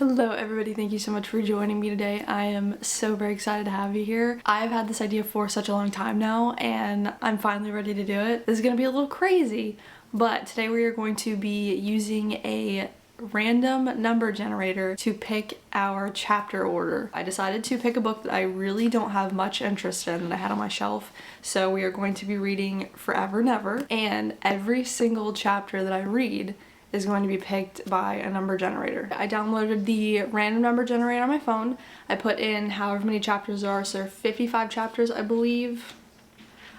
Hello everybody, thank you so much for joining me today. I am so very excited to have you here. I've had this idea for such a long time now and I'm finally ready to do it. This is gonna be a little crazy, but today we are going to be using a random number generator to pick our chapter order. I decided to pick a book that I really don't have much interest in that I had on my shelf. So we are going to be reading Forever Never, and every single chapter that I read is going to be picked by a number generator. I downloaded the random number generator on my phone. I put in however many chapters there are, so 55 chapters I believe.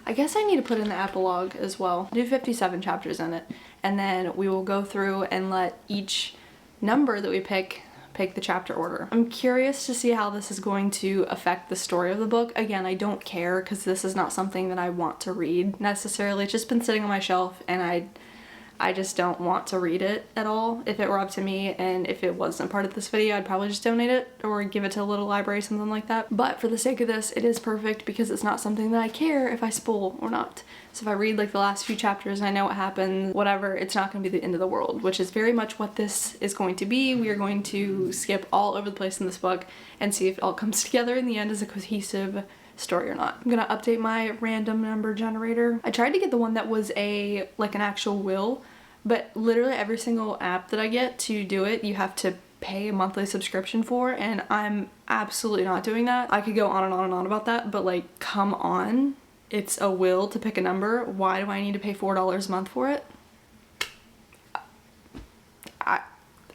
I guess I need to put in the epilogue as well. Do 57 chapters in it, and then we will go through and let each number that we pick the chapter order. I'm curious to see how this is going to affect the story of the book. Again, I don't care because this is not something that I want to read necessarily. It's just been sitting on my shelf and I just don't want to read it at all. If it were up to me and if it wasn't part of this video, I'd probably just donate it or give it to a little library, something like that. But for the sake of this, it is perfect because it's not something that I care if I spoil or not. So if I read like the last few chapters and I know what happens, whatever, it's not going to be the end of the world, which is very much what this is going to be. We are going to skip all over the place in this book and see if it all comes together in the end as a cohesive story or not. I'm gonna update my random number generator. I tried to get the one that was like an actual will, but literally every single app that I get to do it, you have to pay a monthly subscription for, and I'm absolutely not doing that. I could go on and on and on about that, but like, come on. It's a will to pick a number. Why do I need to pay $4 a month for it?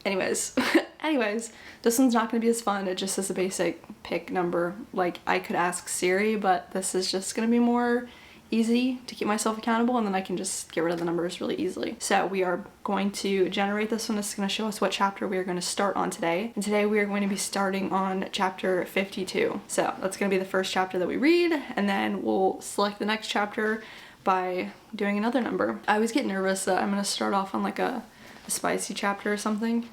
Anyways, this one's not gonna be as fun. It just is a basic pick number. Like, I could ask Siri, but this is just gonna be more easy to keep myself accountable, and then I can just get rid of the numbers really easily. So we are going to generate this one. It's gonna show us what chapter we are gonna start on today. And today we are going to be starting on chapter 52. So that's gonna be the first chapter that we read, and then we'll select the next chapter by doing another number. I always get nervous that I'm gonna start off on like a spicy chapter or something,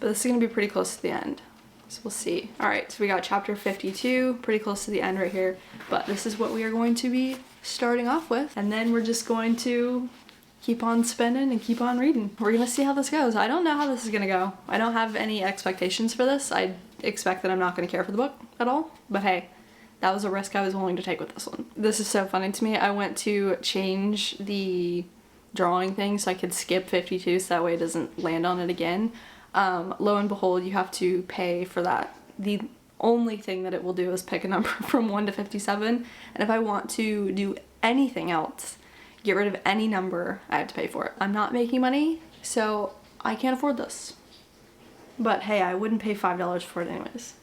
but this is gonna be pretty close to the end. So we'll see. All right, so we got chapter 52, pretty close to the end right here, but this is what we are going to be starting off with, and then we're just going to keep on spinning and keep on reading. We're gonna see how this goes. I don't know how this is gonna go. I don't have any expectations for this. I expect that I'm not gonna care for the book at all, but hey, that was a risk I was willing to take with this one. This is so funny to me. I went to change the drawing thing so I could skip 52 so that way it doesn't land on it again. Lo and behold, you have to pay for that. The only thing that it will do is pick a number from 1 to 57, and if I want to do anything else, get rid of any number, I have to pay for it. I'm not making money, so I can't afford this. But hey, I wouldn't pay $5 for it anyways.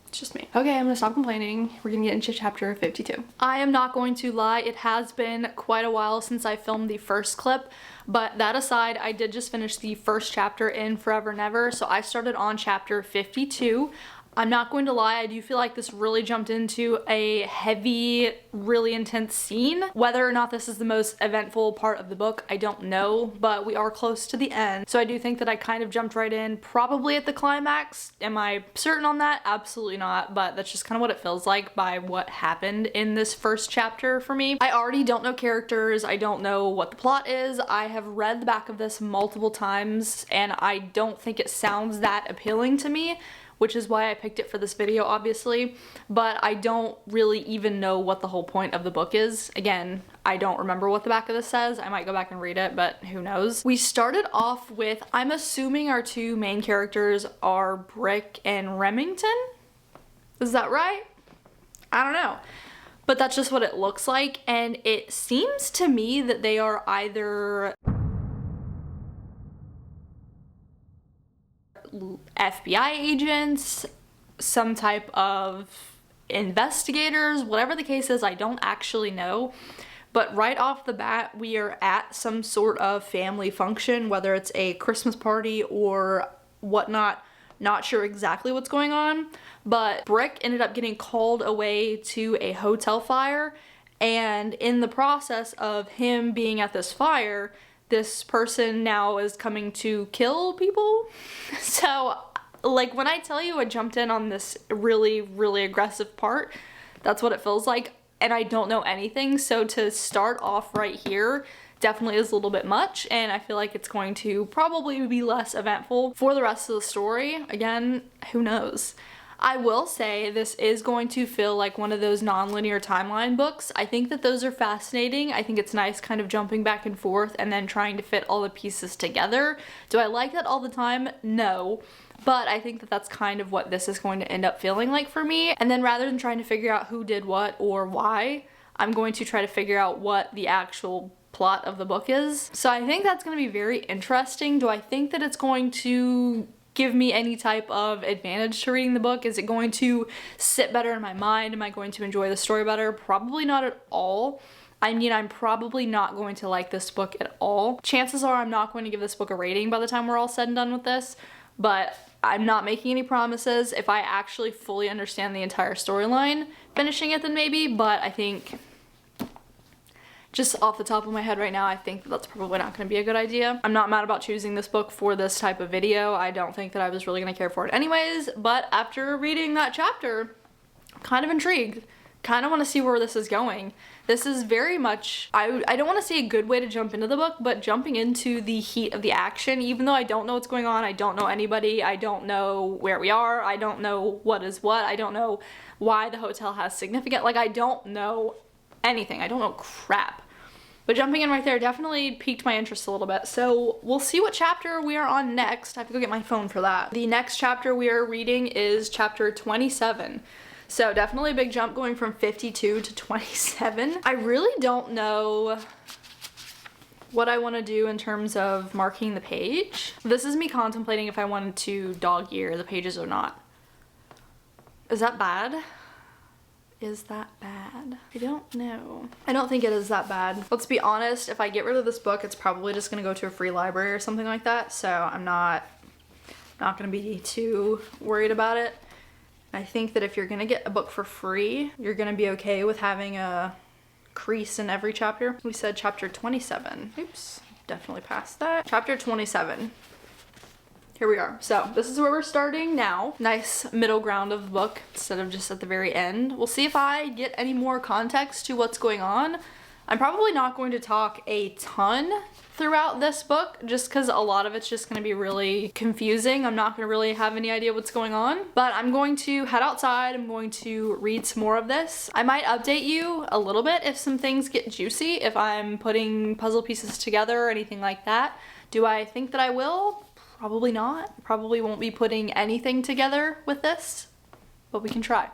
It's just me. Okay, I'm gonna stop complaining. We're gonna get into chapter 52. I am not going to lie, it has been quite a while since I filmed the first clip, but that aside, I did just finish the first chapter in Forever Never, so I started on chapter 52. I'm not going to lie, I do feel like this really jumped into a heavy, really intense scene. Whether or not this is the most eventful part of the book, I don't know, but we are close to the end. So I do think that I kind of jumped right in, probably at the climax. Am I certain on that? Absolutely not, but that's just kind of what it feels like by what happened in this first chapter for me. I already don't know characters, I don't know what the plot is. I have read the back of this multiple times, and I don't think it sounds that appealing to me, which is why I picked it for this video, obviously, but I don't really even know what the whole point of the book is. Again, I don't remember what the back of this says. I might go back and read it, but who knows. We started off with, I'm assuming our two main characters are Brick and Remington? Is that right? I don't know. But that's just what it looks like, and it seems to me that they are either FBI agents, some type of investigators, whatever the case is, I don't actually know. But right off the bat, we are at some sort of family function, whether it's a Christmas party or whatnot. Not sure exactly what's going on, but Brick ended up getting called away to a hotel fire, and in the process of him being at this fire, this person now is coming to kill people. So, like, when I tell you I jumped in on this really, really aggressive part, that's what it feels like, and I don't know anything, so to start off right here definitely is a little bit much, and I feel like it's going to probably be less eventful for the rest of the story. Again, who knows? I will say this is going to feel like one of those non-linear timeline books. I think that those are fascinating. I think it's nice kind of jumping back and forth and then trying to fit all the pieces together. Do I like that all the time? No. But I think that that's kind of what this is going to end up feeling like for me. And then rather than trying to figure out who did what or why, I'm going to try to figure out what the actual plot of the book is. So I think that's going to be very interesting. Do I think that it's going to give me any type of advantage to reading the book? Is it going to sit better in my mind? Am I going to enjoy the story better? Probably not at all. I mean, I'm probably not going to like this book at all. Chances are I'm not going to give this book a rating by the time we're all said and done with this, but I'm not making any promises. If I actually fully understand the entire storyline, finishing it then maybe, but I think just off the top of my head right now, I think that that's probably not going to be a good idea. I'm not mad about choosing this book for this type of video. I don't think that I was really going to care for it anyways, but after reading that chapter, I'm kind of intrigued. Kind of want to see where this is going. This is very much, I don't want to say a good way to jump into the book, but jumping into the heat of the action, even though I don't know what's going on, I don't know anybody, I don't know where we are, I don't know what is what, I don't know why the hotel has significant, like I don't know anything, I don't know crap. But jumping in right there definitely piqued my interest a little bit. So we'll see what chapter we are on next. I have to go get my phone for that. The next chapter we are reading is chapter 27. So definitely a big jump going from 52 to 27. I really don't know what I want to do in terms of marking the page. This is me contemplating if I wanted to dog ear the pages or not. Is that bad? Is that bad? I don't know. I don't think it is that bad. Let's be honest, if I get rid of this book, it's probably just gonna go to a free library or something like that, so I'm not gonna be too worried about it. I think that if you're gonna get a book for free, you're gonna be okay with having a crease in every chapter. We said chapter 27. Oops, definitely passed that. Chapter 27. Here we are. So this is where we're starting now. Nice middle ground of the book instead of just at the very end. We'll see if I get any more context to what's going on. I'm probably not going to talk a ton throughout this book just because a lot of it's just going to be really confusing. I'm not going to really have any idea what's going on, but I'm going to head outside. I'm going to read some more of this. I might update you a little bit if some things get juicy, if I'm putting puzzle pieces together or anything like that. Do I think that I will? Probably not. Probably won't be putting anything together with this, but we can try.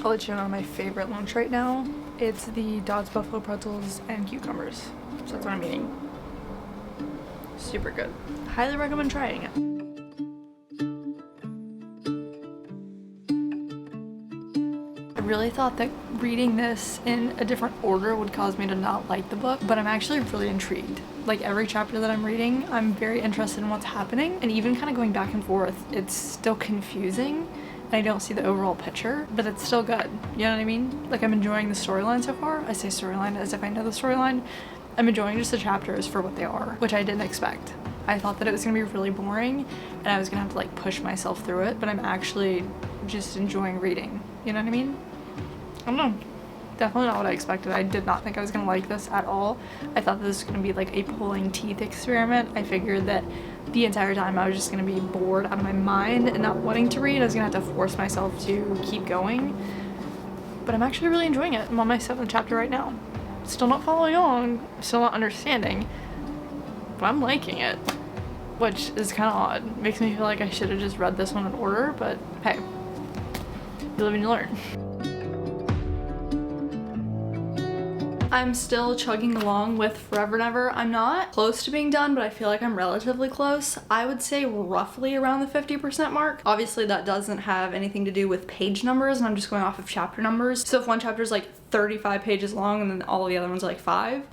I'll let you know my favorite lunch right now. It's the Dodds Buffalo pretzels and cucumbers. So that's what I'm eating. Super good. Highly recommend trying it. I really thought that reading this in a different order would cause me to not like the book, but I'm actually really intrigued. Like every chapter that I'm reading, I'm very interested in what's happening, and even kind of going back and forth, it's still confusing. And I don't see the overall picture, but it's still good. You know what I mean? Like I'm enjoying the storyline so far. I say storyline as if I know the storyline. I'm enjoying just the chapters for what they are, which I didn't expect. I thought that it was gonna be really boring and I was gonna have to like push myself through it, but I'm actually just enjoying reading. You know what I mean? I don't know. Definitely not what I expected. I did not think I was gonna like this at all. I thought this was gonna be like a pulling teeth experiment. I figured that the entire time I was just gonna be bored out of my mind and not wanting to read. I was gonna have to force myself to keep going. But I'm actually really enjoying it. I'm on my 7th chapter right now. Still not following on, still not understanding, but I'm liking it, which is kind of odd. Makes me feel like I should have just read this one in order, but hey, you live and you learn. I'm still chugging along with Forever Never. I'm not close to being done, but I feel like I'm relatively close. I would say roughly around the 50% mark. Obviously that doesn't have anything to do with page numbers, and I'm just going off of chapter numbers. So if one chapter is like 35 pages long and then all of the other ones are like 5,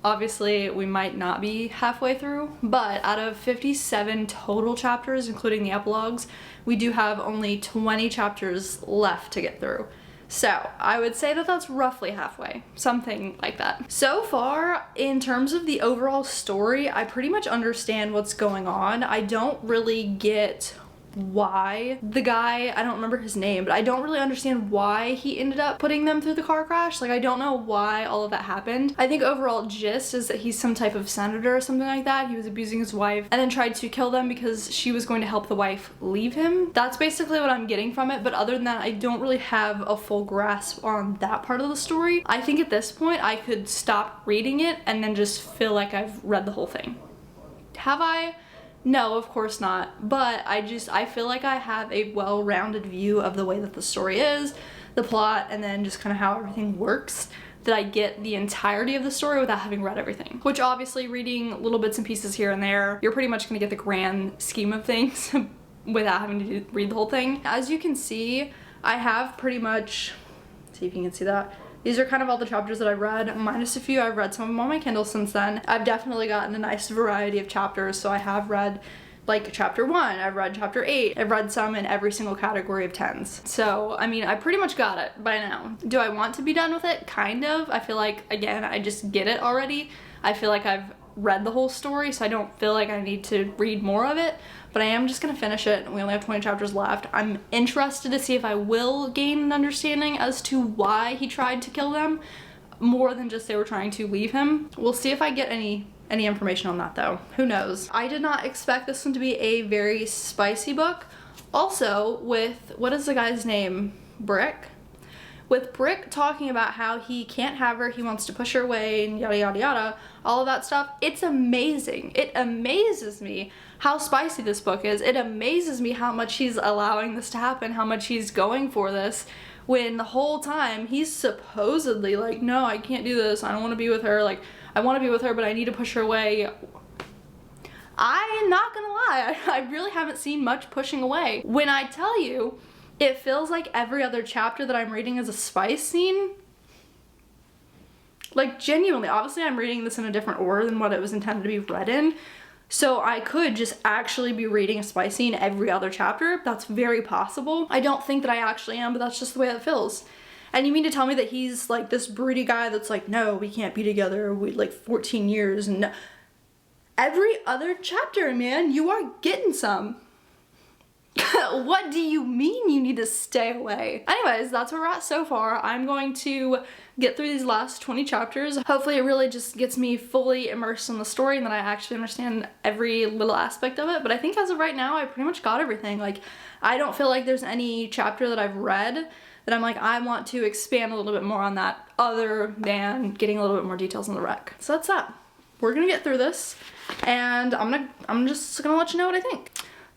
obviously we might not be halfway through, but out of 57 total chapters, including the epilogues, we do have only 20 chapters left to get through. So I would say that that's roughly halfway, something like that. So far, in terms of the overall story, I pretty much understand what's going on. I don't really get why the guy, I don't remember his name, but I don't really understand why he ended up putting them through the car crash. Like, I don't know why all of that happened. I think overall gist is that he's some type of senator or something like that. He was abusing his wife and then tried to kill them because she was going to help the wife leave him. That's basically what I'm getting from it, but other than that, I don't really have a full grasp on that part of the story. I think at this point I could stop reading it and then just feel like I've read the whole thing. Have I? No, of course not, but I feel like I have a well-rounded view of the way that the story is, the plot, and then just kind of how everything works, that I get the entirety of the story without having read everything. Which obviously, reading little bits and pieces here and there, you're pretty much gonna get the grand scheme of things without having to read the whole thing. As you can see, I have pretty much, see if you can see that, these are kind of all the chapters that I've read, minus a few. I've read some of them on my Kindle since then. I've definitely gotten a nice variety of chapters, so I have read like chapter 1, I've read chapter 8, I've read some in every single category of 10s. So, I mean, I pretty much got it by now. Do I want to be done with it? Kind of. I feel like, again, I just get it already. I feel like I've read the whole story, so I don't feel like I need to read more of it, but I am just gonna finish it. We only have 20 chapters left. I'm interested to see if I will gain an understanding as to why he tried to kill them, more than just they were trying to leave him. We'll see if I get any information on that though. Who knows? I did not expect this one to be a very spicy book. Also, with, what is the guy's name? Brick? With Brick talking about how he can't have her, he wants to push her away, and yada yada yada, all of that stuff, it's amazing. It amazes me how spicy this book is. It amazes me how much he's allowing this to happen, how much he's going for this, when the whole time he's supposedly like, no, I can't do this, I don't want to be with her, like, I want to be with her, but I need to push her away. I am not gonna lie, I really haven't seen much pushing away. When I tell you, it feels like every other chapter that I'm reading is a spice scene. Like, genuinely, obviously I'm reading this in a different order than what it was intended to be read in. So I could just actually be reading a spice scene every other chapter. That's very possible. I don't think that I actually am, but that's just the way it feels. And you mean to tell me that he's like this broody guy that's like, no, we can't be together, we like 14 years, and no. Every other chapter, man, you are getting some. What do you mean you need to stay away? Anyways, that's where we're at so far. I'm going to get through these last 20 chapters. Hopefully it really just gets me fully immersed in the story and that I actually understand every little aspect of it. But I think as of right now, I pretty much got everything. Like, I don't feel like there's any chapter that I've read that I'm like, I want to expand a little bit more on that, other than getting a little bit more details on the wreck. So that's that. We're gonna get through this, and I'm just gonna let you know what I think.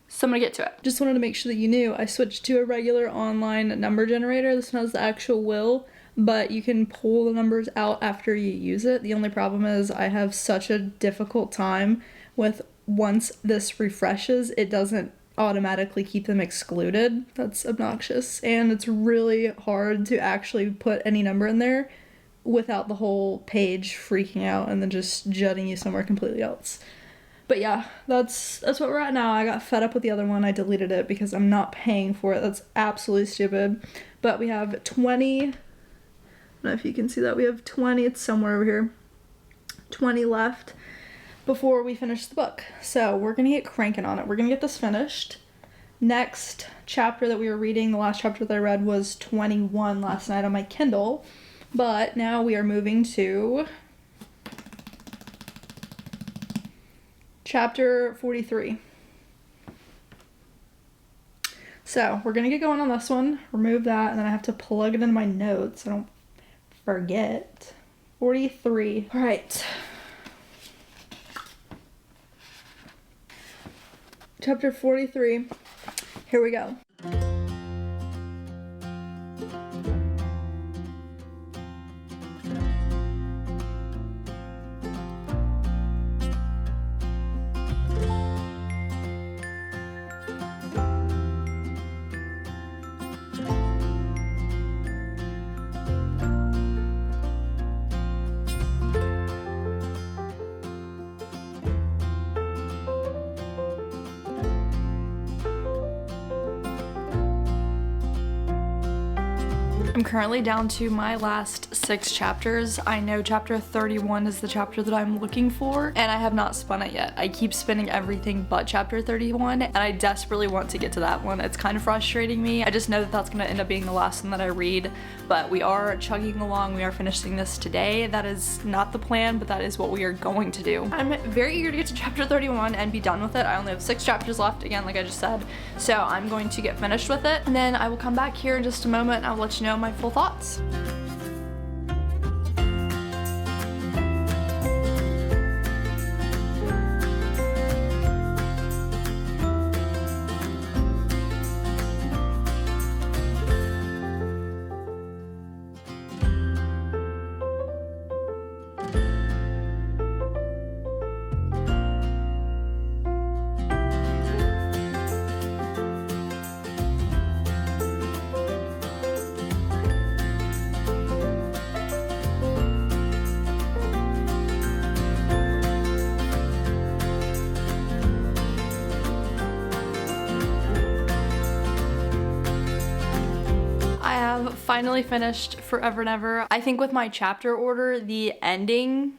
So I'm gonna get to it. Just wanted to make sure that you knew I switched to a regular online number generator. This one has the actual will, but you can pull the numbers out after you use it. The only problem is I have such a difficult time with, once this refreshes, it doesn't automatically keep them excluded. That's obnoxious, and it's really hard to actually put any number in there without the whole page freaking out and then just jutting you somewhere completely else. But yeah, that's what we're at now. I got fed up with the other one. I deleted it because I'm not paying for it. That's absolutely stupid. But we have 20, I don't know if you can see that. We have 20, it's somewhere over here, 20 left before we finish the book. So we're gonna get cranking on it. We're gonna get this finished. Next chapter that we were reading, the last chapter that I read was 21 last night on my Kindle. But now we are moving to chapter 43. So we're gonna get going on this one, remove that, and then I have to plug it into my notes so I don't forget. 43. All right. Chapter 43. Here we go. I'm currently down to my last 6 chapters. I know chapter 31 is the chapter that I'm looking for, and I have not spun it yet. I keep spinning everything but chapter 31, and I desperately want to get to that one. It's kind of frustrating me. I just know that that's gonna end up being the last one that I read, but we are chugging along. We are finishing this today. That is not the plan, but that is what we are going to do. I'm very eager to get to chapter 31 and be done with it. I only have 6 chapters left, again, like I just said, so I'm going to get finished with it, and then I will come back here in just a moment and I'll let you know my full thoughts. Finally finished Forever and Ever. I think with my chapter order, the ending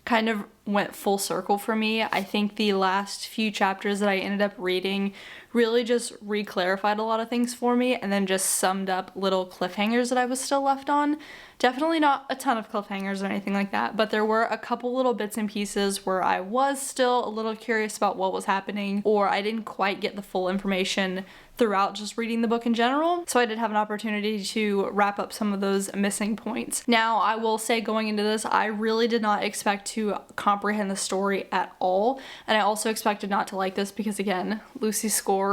kind of went full circle for me. I think the last few chapters that I ended up reading really just re-clarified a lot of things for me and then just summed up little cliffhangers that I was still left on. Definitely not a ton of cliffhangers or anything like that, but there were a couple little bits and pieces where I was still a little curious about what was happening, or I didn't quite get the full information throughout just reading the book in general. So I did have an opportunity to wrap up some of those missing points. Now, I will say going into this, I really did not expect to comprehend the story at all, and I also expected not to like this because, again, Lucy's score,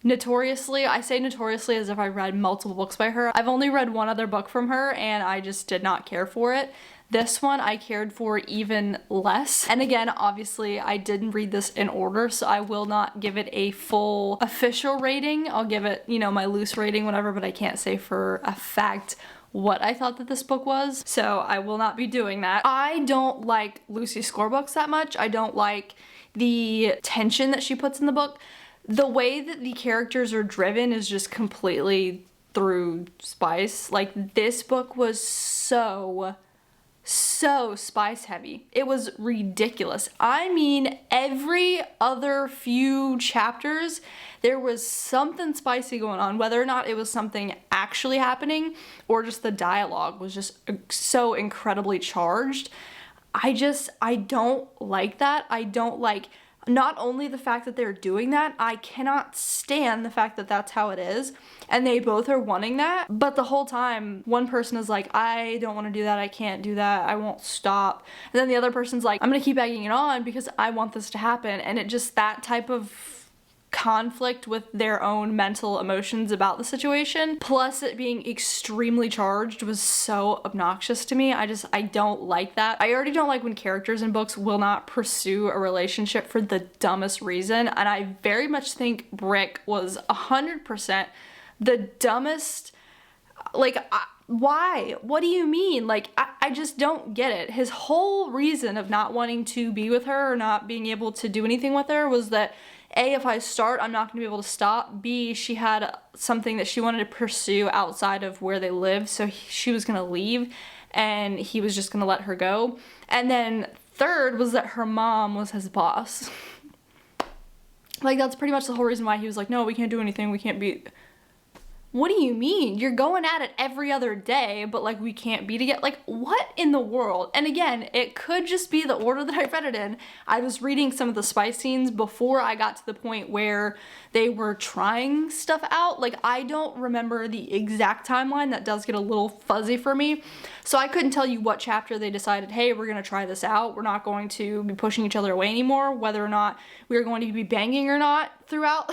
notoriously, I say notoriously as if I read multiple books by her. I've only read one other book from her and I just did not care for it. This one I cared for even less. And again, obviously I didn't read this in order, so I will not give it a full official rating. I'll give it, you know, my loose rating, whatever, but I can't say for a fact what I thought that this book was, so I will not be doing that. I don't like Lucy's score books that much. I don't like the tension that she puts in the book. The way that the characters are driven is just completely through spice. Like, this book was so spice heavy. It was ridiculous. I mean, every other few chapters, there was something spicy going on, whether or not it was something actually happening or just the dialogue was just so incredibly charged. I don't like that. I don't like not only the fact that they're doing that, I cannot stand the fact that that's how it is, and they both are wanting that, but the whole time one person is like, I don't want to do that, I can't do that, I won't stop, and then the other person's like, I'm gonna keep egging it on because I want this to happen, and it just, that type of conflict with their own mental emotions about the situation, plus it being extremely charged, was so obnoxious to me. I don't like that. I already don't like when characters in books will not pursue a relationship for the dumbest reason, and I very much think Brick was 100% the dumbest. Like, why? What do you mean? Like, I just don't get it. His whole reason of not wanting to be with her or not being able to do anything with her was that A, if I start, I'm not going to be able to stop. B, she had something that she wanted to pursue outside of where they live, so she was going to leave, and he was just going to let her go. And then third was that her mom was his boss. Like, that's pretty much the whole reason why he was like, no, we can't do anything, we can't be... What do you mean? You're going at it every other day, but like, we can't be together? Like, what in the world? And again, it could just be the order that I read it in. I was reading some of the spice scenes before I got to the point where they were trying stuff out. Like, I don't remember the exact timeline. That does get a little fuzzy for me. So I couldn't tell you what chapter they decided, hey, we're gonna try this out. We're not going to be pushing each other away anymore. Whether or not we're going to be banging or not throughout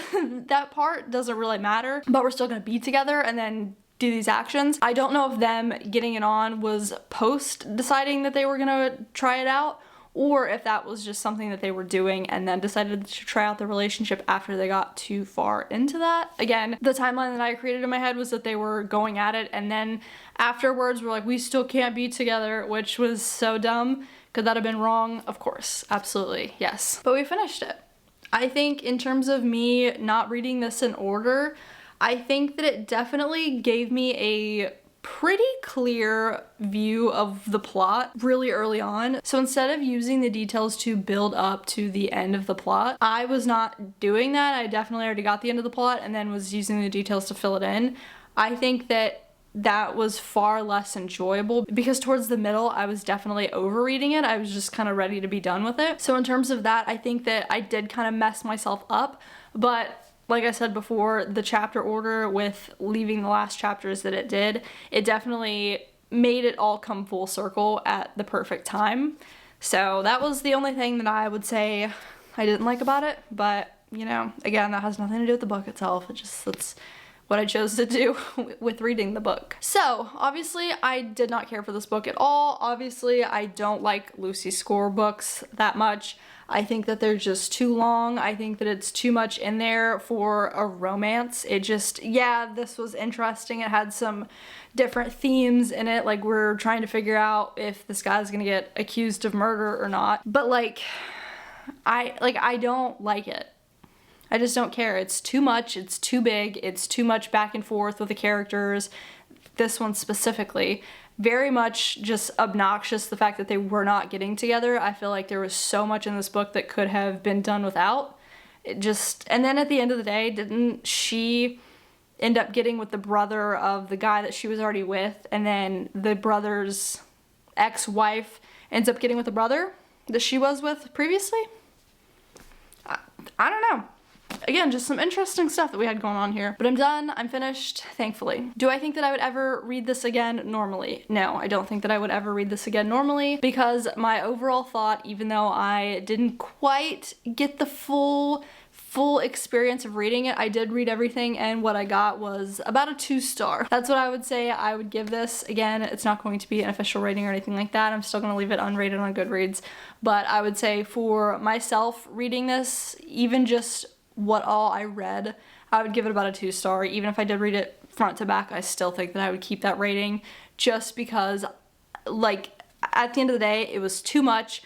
that part doesn't really matter, but we're still gonna be together and then do these actions. I don't know if them getting it on was post deciding that they were gonna try it out, or if that was just something that they were doing and then decided to try out the relationship after they got too far into that. Again, the timeline that I created in my head was that they were going at it and then afterwards were like, we still can't be together, which was so dumb. Could that have been wrong? Of course, absolutely, yes. But we finished it. I think in terms of me not reading this in order, I think that it definitely gave me a pretty clear view of the plot really early on. So instead of using the details to build up to the end of the plot, I was not doing that. I definitely already got the end of the plot and then was using the details to fill it in. I think that was far less enjoyable because towards the middle I was definitely overreading it. I was just kind of ready to be done with it. So in terms of that, I think that I did kind of mess myself up, but like I said before, the chapter order with leaving the last chapters that it did, it definitely made it all come full circle at the perfect time. So that was the only thing that I would say I didn't like about it, but you know, again, that has nothing to do with the book itself. That's what I chose to do with reading the book. So obviously I did not care for this book at all. Obviously I don't like Lucy Score books that much. I think that they're just too long. I think that it's too much in there for a romance. It just, yeah, this was interesting. It had some different themes in it. Like we're trying to figure out if this guy's gonna get accused of murder or not. But I don't like it. I just don't care. It's too much, it's too big, it's too much back and forth with the characters. This one specifically. Very much just obnoxious, the fact that they were not getting together. I feel like there was so much in this book that could have been done without. It just, and then at the end of the day, didn't she end up getting with the brother of the guy that she was already with, and then the brother's ex-wife ends up getting with the brother that she was with previously? I don't know. Again, just some interesting stuff that we had going on here. But I'm done. I'm finished, thankfully. Do I think that I would ever read this again normally? No, I don't think that I would ever read this again normally, because my overall thought, even though I didn't quite get the full experience of reading it, I did read everything, and what I got was about a 2-star. That's what I would say I would give this. Again, it's not going to be an official rating or anything like that. I'm still going to leave it unrated on Goodreads, but I would say for myself reading this, even just what all I read, I would give it about a 2-star. Even if I did read it front to back, I still think that I would keep that rating, just because, like, at the end of the day, it was too much,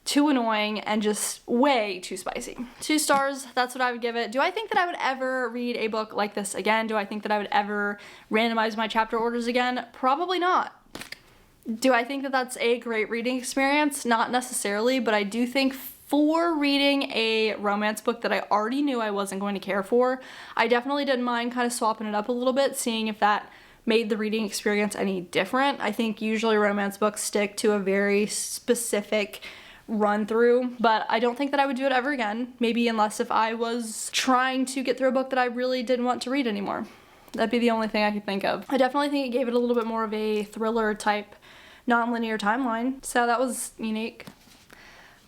too annoying, and just way too spicy. 2 stars, that's what I would give it. Do I think that I would ever read a book like this again? Do I think that I would ever randomize my chapter orders again? Probably not. Do I think that that's a great reading experience? Not necessarily, but I do think for reading a romance book that I already knew I wasn't going to care for, I definitely didn't mind kind of swapping it up a little bit, seeing if that made the reading experience any different. I think usually romance books stick to a very specific run through, but I don't think that I would do it ever again. Maybe unless if I was trying to get through a book that I really didn't want to read anymore. That'd be the only thing I could think of. I definitely think it gave it a little bit more of a thriller type non-linear timeline, so that was unique.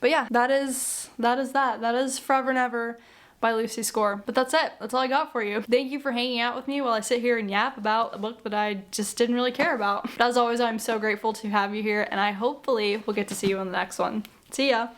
But yeah, that is that. That is Forever and Ever by Lucy Score. But that's it. That's all I got for you. Thank you for hanging out with me while I sit here and yap about a book that I just didn't really care about. But as always, I'm so grateful to have you here, and I hopefully will get to see you in the next one. See ya!